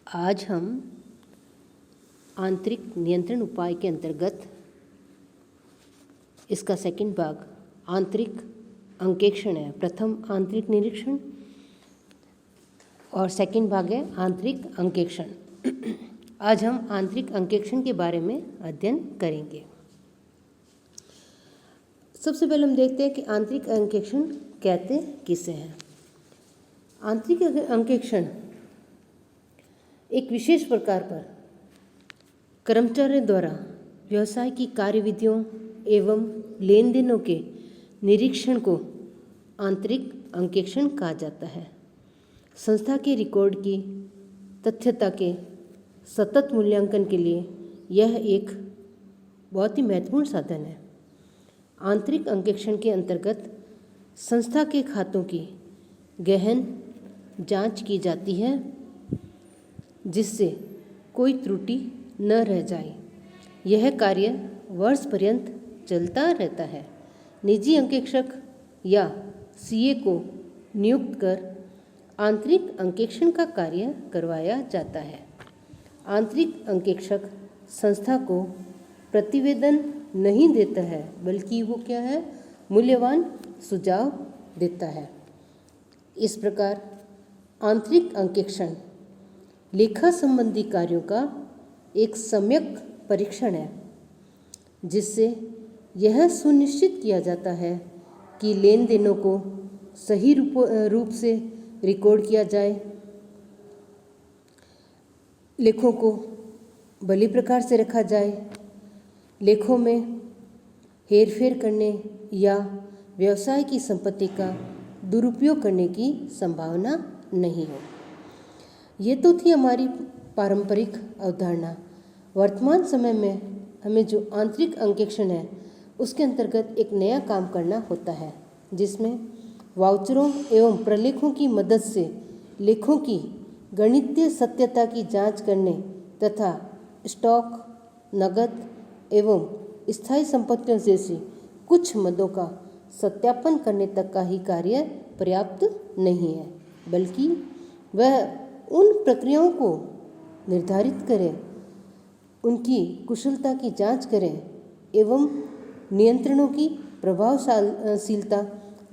आज हम आंतरिक नियंत्रण उपाय के अंतर्गत इसका सेकंड भाग आंतरिक अंकेक्षण है। प्रथम आंतरिक निरीक्षण और सेकंड भाग है आंतरिक अंकेक्षण। आज हम आंतरिक अंकेक्षण के बारे में अध्ययन करेंगे। सबसे पहले हम देखते हैं कि आंतरिक अंकेक्षण कहते किसे हैं। आंतरिक अंकेक्षण एक विशेष प्रकार पर कर्मचारियों द्वारा व्यवसाय की कार्यविधियों एवं लेन देनों के निरीक्षण को आंतरिक अंकेक्षण कहा जाता है। संस्था के रिकॉर्ड की तथ्यता के सतत मूल्यांकन के लिए यह एक बहुत ही महत्वपूर्ण साधन है। आंतरिक अंकेक्षण के अंतर्गत संस्था के खातों की गहन जांच की जाती है जिससे कोई त्रुटि न रह जाए। यह कार्य वर्ष पर्यंत चलता रहता है। निजी अंकेक्षक या सीए को नियुक्त कर आंतरिक अंकेक्षण का कार्य करवाया जाता है। आंतरिक अंकेक्षक संस्था को प्रतिवेदन नहीं देता है बल्कि वो क्या है, मूल्यवान सुझाव देता है। इस प्रकार आंतरिक अंकेक्षण लेखा संबंधी कार्यों का एक सम्यक परीक्षण है जिससे यह सुनिश्चित किया जाता है कि लेन देनों को सही रूप से रिकॉर्ड किया जाए, लेखों को भली प्रकार से रखा जाए, लेखों में हेरफेर करने या व्यवसाय की संपत्ति का दुरुपयोग करने की संभावना नहीं हो। ये तो थी हमारी पारंपरिक अवधारणा। वर्तमान समय में हमें जो आंतरिक अंकेक्षण है उसके अंतर्गत एक नया काम करना होता है जिसमें वाउचरों एवं प्रलेखों की मदद से लेखों की गणितीय सत्यता की जांच करने तथा स्टॉक, नकद एवं स्थायी संपत्तियों जैसी कुछ मदों का सत्यापन करने तक का ही कार्य पर्याप्त नहीं है, बल्कि वह उन प्रक्रियाओं को निर्धारित करें, उनकी कुशलता की जांच करें एवं नियंत्रणों की प्रभावशीलता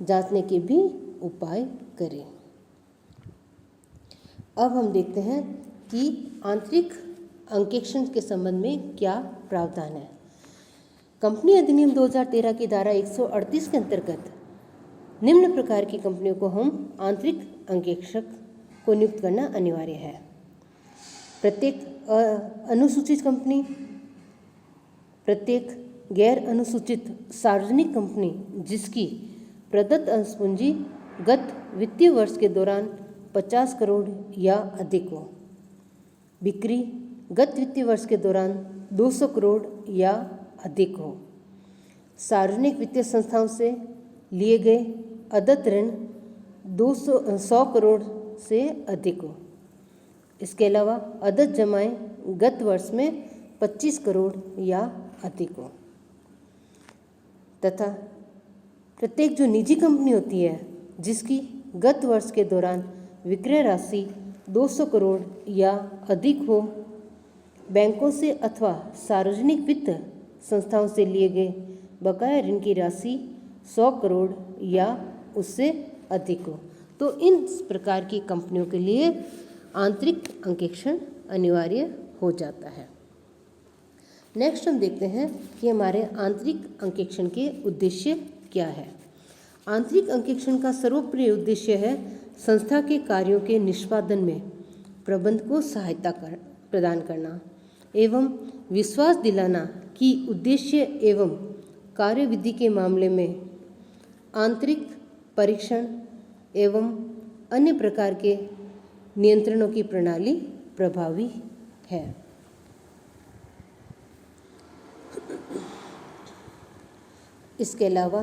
जांचने के भी उपाय करें। अब हम देखते हैं कि आंतरिक अंकेक्षण के संबंध में क्या प्रावधान है। कंपनी अधिनियम 2013 की धारा 138 के अंतर्गत निम्न प्रकार की कंपनियों को हम आंतरिक अंकेक्षक को नियुक्त करना अनिवार्य है। प्रत्येक अनुसूचित कंपनी, प्रत्येक गैर अनुसूचित सार्वजनिक कंपनी जिसकी प्रदत्त अंश पूंजी गत वित्तीय वर्ष के दौरान 50 करोड़ या अधिक हो, बिक्री गत वित्तीय वर्ष के दौरान 200 करोड़ या अधिक हो, सार्वजनिक वित्तीय संस्थाओं से लिए गए अदत्त ऋण 100 करोड़ से अधिक हो। इसके अलावा अदत्त जमाएं गत वर्ष में 25 करोड़ या अधिक हो तथा प्रत्येक जो निजी कंपनी होती है जिसकी गत वर्ष के दौरान विक्रय राशि 200 करोड़ या अधिक हो, बैंकों से अथवा सार्वजनिक वित्त संस्थाओं से लिए गए बकाया ऋण की राशि 100 करोड़ या उससे अधिक हो। तो इन प्रकार की कंपनियों के लिए आंतरिक अंकेक्षण अनिवार्य हो जाता है। नेक्स्ट हम देखते हैं कि हमारे आंतरिक अंकेक्षण के उद्देश्य क्या है। आंतरिक अंकेक्षण का सर्वोपरि उद्देश्य है संस्था के कार्यों के निष्पादन में प्रबंधन को सहायता प्रदान करना एवं विश्वास दिलाना कि उद्देश्य एवं कार्यविधि के मामले में आंतरिक परीक्षण एवं अन्य प्रकार के नियंत्रणों की प्रणाली प्रभावी है। इसके अलावा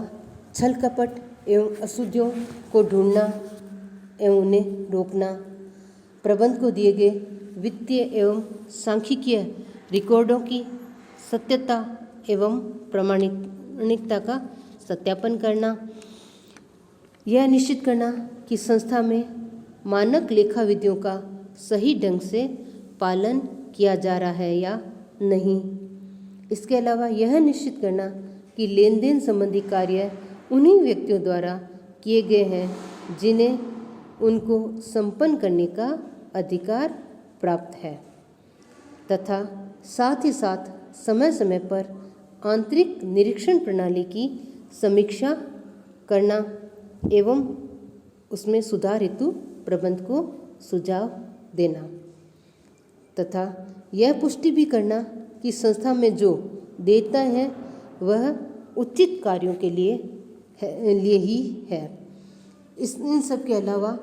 छल कपट एवं अशुद्धियों को ढूंढना एवं उन्हें रोकना, प्रबंध को दिए गए वित्तीय एवं सांख्यिकीय रिकॉर्डों की सत्यता एवं प्रामाणिकता का सत्यापन करना, यह निश्चित करना कि संस्था में मानक लेखा विधियों का सही ढंग से पालन किया जा रहा है या नहीं। इसके अलावा यह निश्चित करना कि लेन देन संबंधी कार्य उन्हीं व्यक्तियों द्वारा किए गए हैं जिन्हें उनको संपन्न करने का अधिकार प्राप्त है, तथा साथ ही साथ समय समय पर आंतरिक निरीक्षण प्रणाली की समीक्षा करना एवं उसमें सुधार हेतु प्रबंध को सुझाव देना, तथा यह पुष्टि भी करना कि संस्था में जो देयता है वह उचित कार्यों के लिए ही है। इन सब के अलावा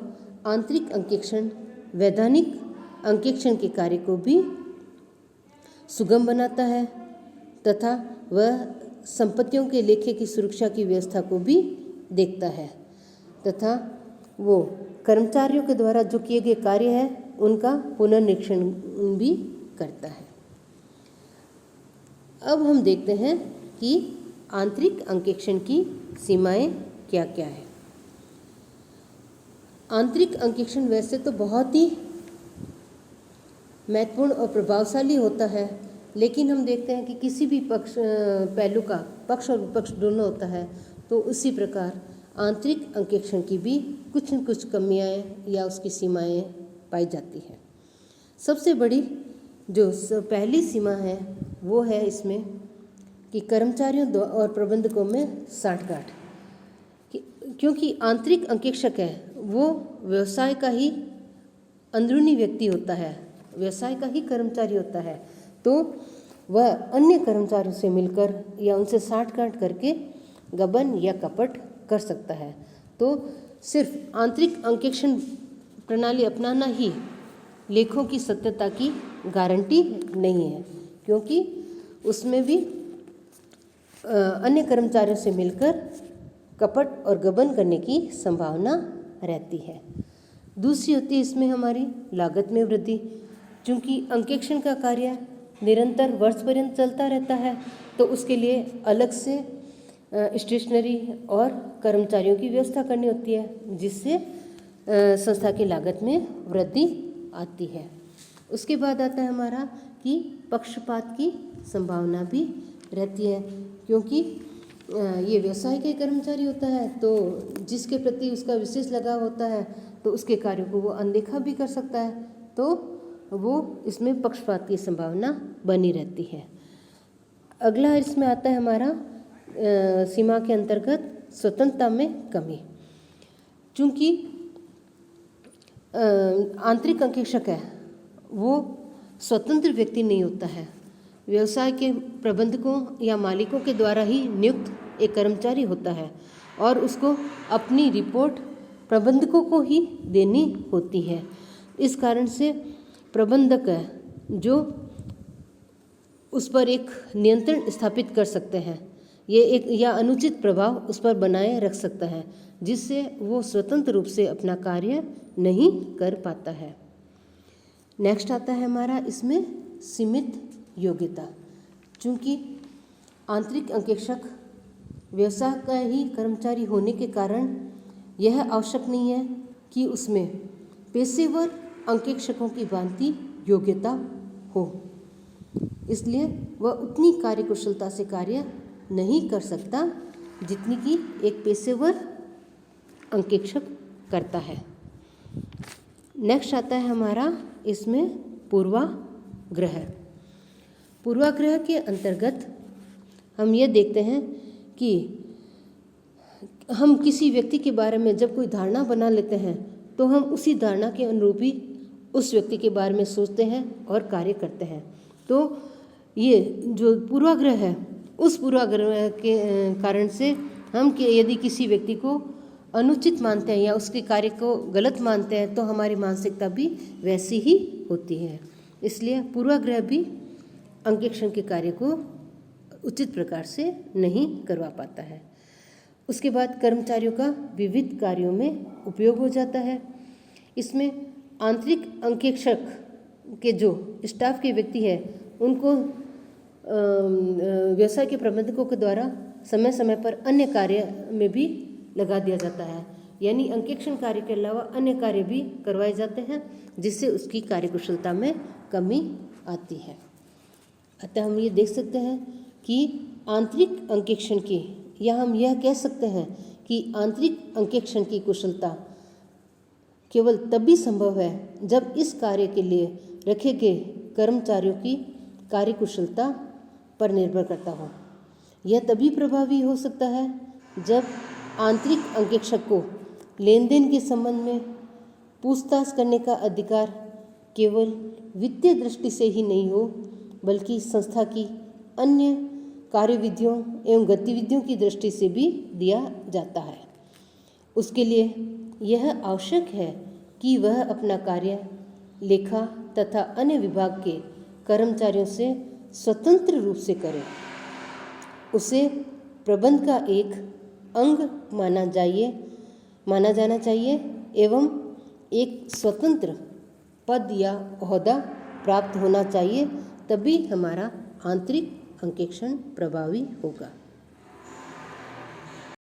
आंतरिक अंकेक्षण वैधानिक अंकेक्षण के कार्य को भी सुगम बनाता है तथा वह संपत्तियों के लेखे की सुरक्षा की व्यवस्था को भी देखता है तथा वो कर्मचारियों के द्वारा जो किए गए कार्य है उनका पुनर्निरीक्षण भी करता है। अब हम देखते हैं कि आंतरिक अंकेक्षण की सीमाएं क्या क्या है। आंतरिक अंकेक्षण वैसे तो बहुत ही महत्वपूर्ण और प्रभावशाली होता है, लेकिन हम देखते हैं कि किसी भी पहलू का पक्ष और विपक्ष दोनों होता है, तो उसी प्रकार आंतरिक अंकेक्षण की भी कुछ न कुछ कमियां या उसकी सीमाएं पाई जाती हैं। सबसे बड़ी जो पहली सीमा है वो है इसमें कि कर्मचारियों और प्रबंधकों में साठगांठ, क्योंकि आंतरिक अंकेक्षक है वो व्यवसाय का ही अंदरूनी व्यक्ति होता है, व्यवसाय का ही कर्मचारी होता है, तो वह अन्य कर्मचारियों से मिलकर या उनसे साठगांठ करके गबन या कपट कर सकता है। तो सिर्फ आंतरिक अंकेक्षण प्रणाली अपनाना ही लेखों की सत्यता की गारंटी नहीं है, क्योंकि उसमें भी अन्य कर्मचारियों से मिलकर कपट और गबन करने की संभावना रहती है। दूसरी होती है इसमें हमारी लागत में वृद्धि। चूँकि अंकेक्षण का कार्य निरंतर वर्ष पर्यंत चलता रहता है, तो उसके लिए अलग से स्टेशनरी और कर्मचारियों की व्यवस्था करनी होती है, जिससे संस्था की लागत में वृद्धि आती है। उसके बाद आता है हमारा कि पक्षपात की संभावना भी रहती है, क्योंकि ये व्यवसाय का कर्मचारी होता है, तो जिसके प्रति उसका विशेष लगाव होता है तो उसके कार्यों को वो अनदेखा भी कर सकता है, तो वो इसमें पक्षपात की संभावना बनी रहती है। अगला इसमें आता है हमारा सीमा के अंतर्गत स्वतंत्रता में कमी। चूँकि आंतरिक अंकेक्षक है वो स्वतंत्र व्यक्ति नहीं होता है, व्यवसाय के प्रबंधकों या मालिकों के द्वारा ही नियुक्त एक कर्मचारी होता है और उसको अपनी रिपोर्ट प्रबंधकों को ही देनी होती है। इस कारण से प्रबंधक है जो उस पर एक नियंत्रण स्थापित कर सकते हैं, ये एक या अनुचित प्रभाव उस पर बनाए रख सकता है, जिससे वो स्वतंत्र रूप से अपना कार्य नहीं कर पाता है। नेक्स्ट आता है हमारा इसमें सीमित योग्यता। चूँकि आंतरिक अंकेक्षक व्यवसाय का ही कर्मचारी होने के कारण यह आवश्यक नहीं है कि उसमें पेशेवर अंकेक्षकों की भांति योग्यता हो, इसलिए वह उतनी कार्यकुशलता से कार्य नहीं कर सकता जितनी कि एक पेशेवर अंकेक्षक करता है। नेक्स्ट आता है हमारा इसमें पूर्वाग्रह। पूर्वाग्रह के अंतर्गत हम ये देखते हैं कि हम किसी व्यक्ति के बारे में जब कोई धारणा बना लेते हैं तो हम उसी धारणा के अनुरूप ही उस व्यक्ति के बारे में सोचते हैं और कार्य करते हैं। तो ये जो पूर्वाग्रह है, उस पूर्वाग्रह के कारण से हम यदि किसी व्यक्ति को अनुचित मानते हैं या उसके कार्य को गलत मानते हैं तो हमारी मानसिकता भी वैसी ही होती है। इसलिए पूर्वाग्रह भी अंकेक्षण के कार्य को उचित प्रकार से नहीं करवा पाता है। उसके बाद कर्मचारियों का विविध कार्यों में उपयोग हो जाता है। इसमें आंतरिक अंकेक्षक के जो स्टाफ के व्यक्ति है उनको व्यवसाय के प्रबंधकों के द्वारा समय समय पर अन्य कार्य में भी लगा दिया जाता है, यानी अंकेक्षण कार्य के अलावा अन्य कार्य भी करवाए जाते हैं, जिससे उसकी कार्यकुशलता में कमी आती है। अतः हम ये देख सकते हैं कि आंतरिक अंकेक्षण की, या हम यह कह सकते हैं कि आंतरिक अंकेक्षण की कुशलता केवल तभी संभव है जब इस कार्य के लिए रखे गए कर्मचारियों की कार्यकुशलता पर निर्भर करता हो। यह तभी प्रभावी हो सकता है जब आंतरिक अंकेक्षक को लेन देन के संबंध में पूछताछ करने का अधिकार केवल वित्तीय दृष्टि से ही नहीं हो, बल्कि संस्था की अन्य कार्यविधियों एवं गतिविधियों की दृष्टि से भी दिया जाता है। उसके लिए यह आवश्यक है कि वह अपना कार्य लेखा तथा अन्य विभाग के कर्मचारियों से स्वतंत्र रूप से करे। उसे प्रबंध का एक अंग माना जाना चाहिए एवं एक स्वतंत्र पद या ओहदा प्राप्त होना चाहिए, तभी हमारा आंतरिक अंकेक्षण प्रभावी होगा।